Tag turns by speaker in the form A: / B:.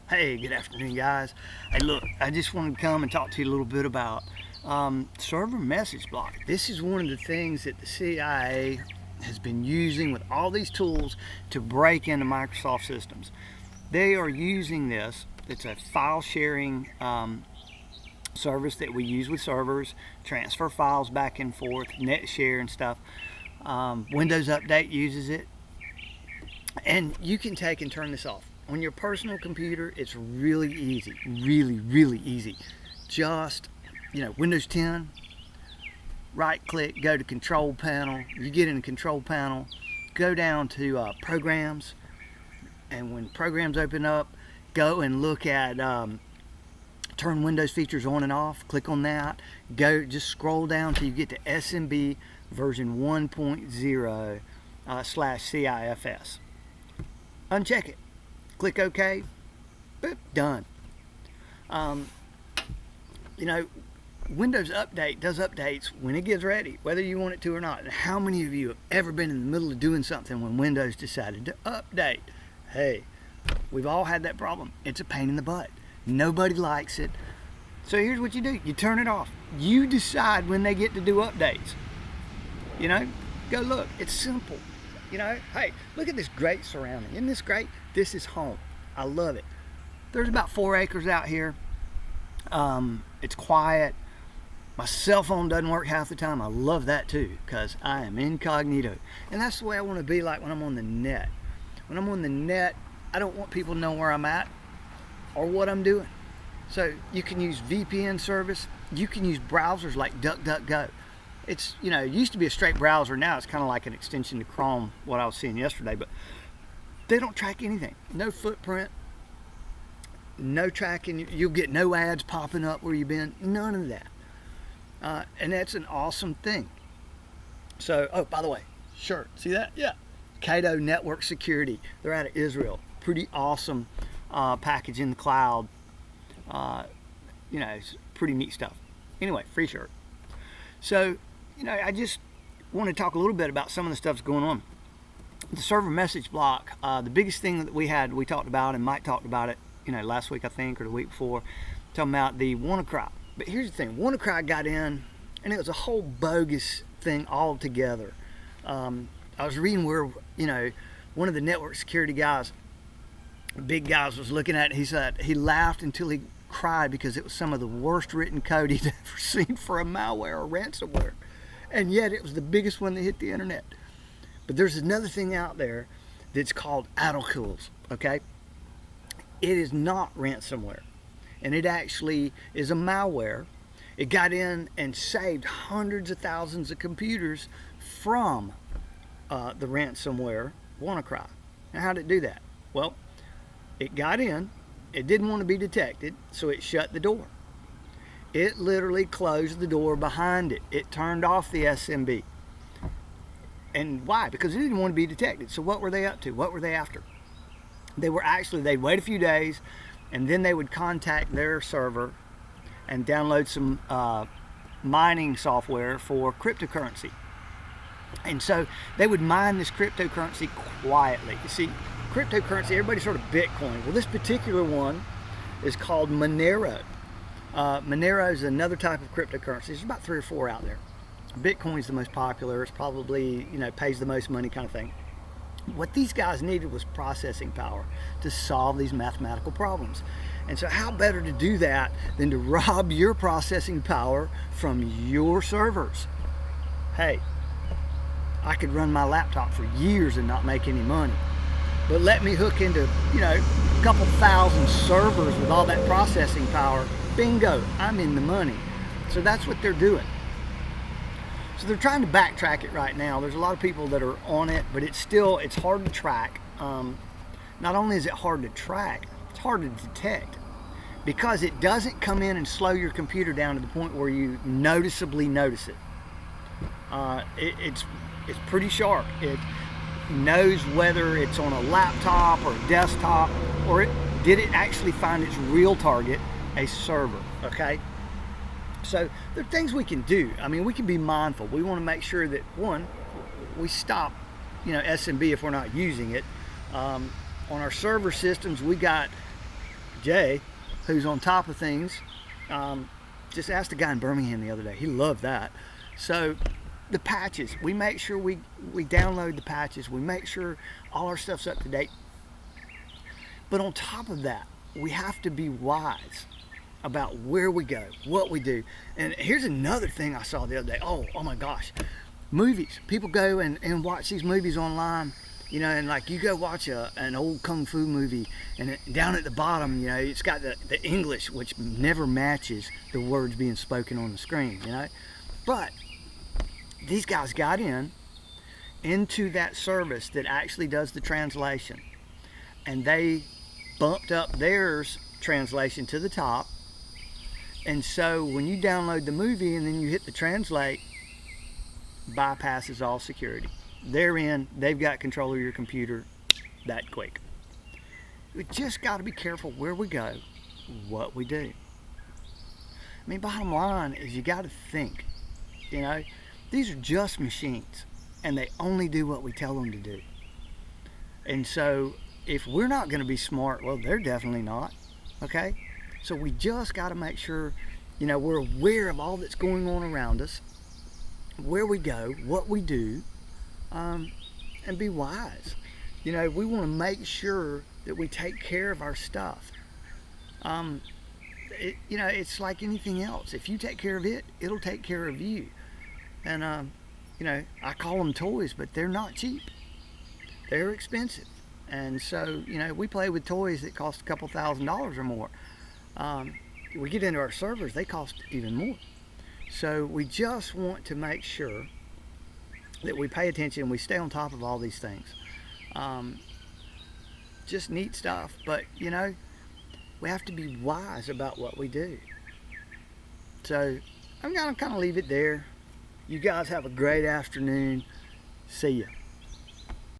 A: Hey, good afternoon, guys. Hey, look, I just wanted to come and talk to you a little bit about server message block. This is one of the things that the CIA has been using with all these tools to break into Microsoft systems. They are using this. It's a file sharing service that we use with servers, transfer files back and forth, net share and stuff. Windows Update uses it. And you can take and turn this off. On your personal computer, it's really easy, really easy. Just, Windows 10, right click, go to control panel. You get in the control panel, go down to programs, and when programs open up, go and look at turn Windows features on and off. Click on that. Just scroll down till you get to SMB version 1.0 /CIFS. Uncheck it. Click OK. Boop, done. Windows Update does updates when it gets ready, whether you want it to or not. And how many of you have ever been in the middle of doing something when Windows decided to update? Hey, we've all had that problem. It's a pain in the butt. Nobody likes it. So here's what you do. You turn it off. You decide when they get to do updates. Go look. It's simple. Hey, look at this great surrounding. Isn't this great? This is home. I love it. There's about 4 acres out here. It's quiet. My cell phone doesn't work half the time. I love that too, because I am incognito. And that's the way I want to be like when I'm on the net. When I'm on the net, I don't want people to know where I'm at or what I'm doing. So you can use VPN service. You can use browsers like DuckDuckGo. It used to be a straight browser. Now it's kind of like an extension to Chrome, what I was seeing yesterday, but they don't track anything. No footprint, no tracking. You'll get no ads popping up where you've been, none of that. And that's an awesome thing. So, oh, by the way, shirt, see that? Yeah. Cato Network Security. They're out of Israel. Pretty awesome package in the cloud. It's pretty neat stuff. Anyway, free shirt. So, I just want to talk a little bit about some of the stuff that's going on. The server message block, the biggest thing that we talked about, and Mike talked about it, last week I think, or the week before, talking about the WannaCry. But here's the thing, WannaCry got in, and it was a whole bogus thing altogether. I was reading where, one of the network security guys, big guys, was looking at it. He said he laughed until he cried because it was some of the worst written code he'd ever seen for a malware or ransomware. And yet it was the biggest one that hit the internet. But there's another thing out there that's called AutoKills, okay? It is not ransomware. And it actually is a malware. It got in and saved hundreds of thousands of computers from the ransomware WannaCry. Now, how did it do that? Well, it got in, it didn't want to be detected, so it shut the door. It literally closed the door behind it. It turned off the SMB. And why? Because it didn't want to be detected. So what were they up to? What were they after? They'd wait a few days, and then they would contact their server and download some mining software for cryptocurrency. And so they would mine this cryptocurrency quietly. You see, cryptocurrency, everybody sort of Bitcoin. Well, this particular one is called Monero. Monero is another type of cryptocurrency. There's about 3 or 4 out there. Bitcoin's the most popular. It's probably, pays the most money kind of thing. What these guys needed was processing power to solve these mathematical problems. And so how better to do that than to rob your processing power from your servers? Hey, I could run my laptop for years and not make any money. But let me hook into, a couple thousand servers with all that processing power. Bingo, I'm in the money. So that's what they're doing. So they're trying to backtrack it right now. There's a lot of people that are on it, but it's hard to track. Not only is it hard to track, it's hard to detect because it doesn't come in and slow your computer down to the point where you noticeably notice it. It's pretty sharp. It knows whether it's on a laptop or a desktop, or did it actually find its real target, a server, okay? So there are things we can do. I mean, we can be mindful. We want to make sure that, one, we stop, SMB if we're not using it. On our server systems, we got Jay, who's on top of things, just asked a guy in Birmingham the other day. He loved that. So the patches, we make sure we download the patches. We make sure all our stuff's up to date. But on top of that, we have to be wise about where we go, what we do. And here's another thing I saw the other day. Oh my gosh. Movies. People go and watch these movies online, you know, and like you go watch an old kung fu movie, and down at the bottom, you know, it's got the English, which never matches the words being spoken on the screen, you know. But these guys got into that service that actually does the translation, and they bumped up theirs translation to the top. And so when you download the movie and then you hit the translate, bypasses all security. They're in, they've got control of your computer that quick. We just got to be careful where we go, what we do. I mean, bottom line is you got to think, you know, these are just machines and they only do what we tell them to do. And so if we're not going to be smart, well, they're definitely not, okay? So we just got to make sure, you know, we're aware of all that's going on around us, where we go, what we do, and be wise. You know, we want to make sure that we take care of our stuff. You know, it's like anything else. If you take care of it, it'll take care of you. And, you know, I call them toys, but they're not cheap. They're expensive. And so, you know, we play with toys that cost a couple $1,000s or more. We get into our servers, they cost even more. So we just want to make sure that we pay attention and we stay on top of all these things. Just neat stuff, but you know, we have to be wise about what we do. So I'm gonna kind of leave it there. You guys have a great afternoon. See ya.